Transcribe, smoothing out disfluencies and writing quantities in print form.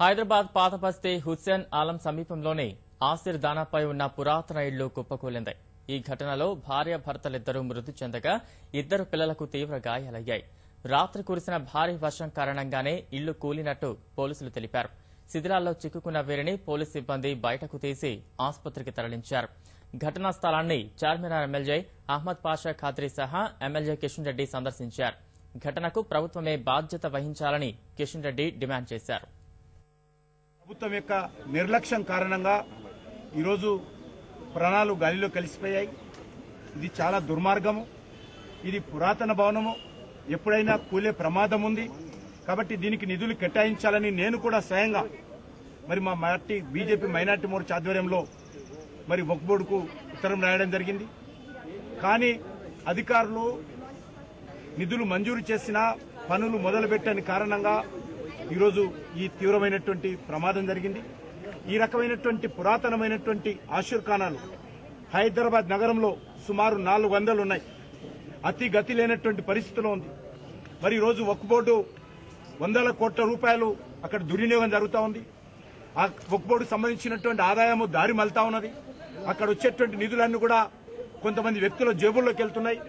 హైదరాబాద్ పాత బస్తీ హుస్సేన్ ఆలం సమీపంలోని ఆసిర్ దానాపై ఉన్న పురాతన ఇళ్లు కుప్పకూలింది. ఈ ఘటనలో భార్యాభర్తలిద్దరూ మృతి చెందగా 2 పిల్లలకు తీవ్ర గాయాలయ్యాయి. రాత్రి కురిసిన భారీ వర్షం కారణంగానే ఇళ్లు కూలినట్టు పోలీసులు తెలిపారు. శిథిలాల్లో చిక్కుకున్న వీరిని పోలీసు సిబ్బంది బయటకు తీసి ఆసుపత్రికి తరలించారు. ఘటనా స్థలాన్ని చార్మినార్ ఎమ్మెల్యే అహ్మద్ పాషా ఖాద్రీ సహా ఎమ్మెల్యే కిషన్ రెడ్డి సందర్శించారు. ఘటనకు ప్రభుత్వమే బాధ్యత వహించాలని కిషన్ రెడ్డి డిమాండ్ చేశారు. ప్రభుత్వం యొక్క నిర్లక్ష్యం కారణంగా ఈరోజు ప్రాణాలు గాలిలో కలిసిపోయాయి. ఇది చాలా దుర్మార్గము. ఇది పురాతన భవనము, ఎప్పుడైనా కూలే ప్రమాదం ఉంది. కాబట్టి దీనికి నిధులు కేటాయించాలని నేను కూడా స్వయంగా మా బీజేపీ మైనార్టీ మోర్చా ఆధ్వర్యంలో వక్ఫ్ బోర్డుకు ఉత్తరం రాయడం జరిగింది. కానీ అధికారులు నిధులు మంజూరు చేసిన పనులు మొదలుపెట్టని కారణంగా ఈరోజు ఈ తీవ్రమైనటువంటి ప్రమాదం జరిగింది. ఈ రకమైనటువంటి పురాతనమైనటువంటి ఆశీర్ఖానాలు హైదరాబాద్ నగరంలో సుమారు 400 ఉన్నాయి. అతి గతి లేనటువంటి పరిస్థితిలో ఉంది. ఈరోజు వక్ఫ్ బోర్డు 100 కోట్ల రూపాయలు అక్కడ దుర్వినియోగం జరుగుతూ ఉంది. ఆ వక్ఫ్ బోర్డు సంబంధించినటువంటి ఆదాయము దారి మళ్తా ఉన్నది. అక్కడ వచ్చేటువంటి నిధులన్నీ కూడా కొంతమంది వ్యక్తుల జేబుల్లోకి వెళ్తున్నాయి.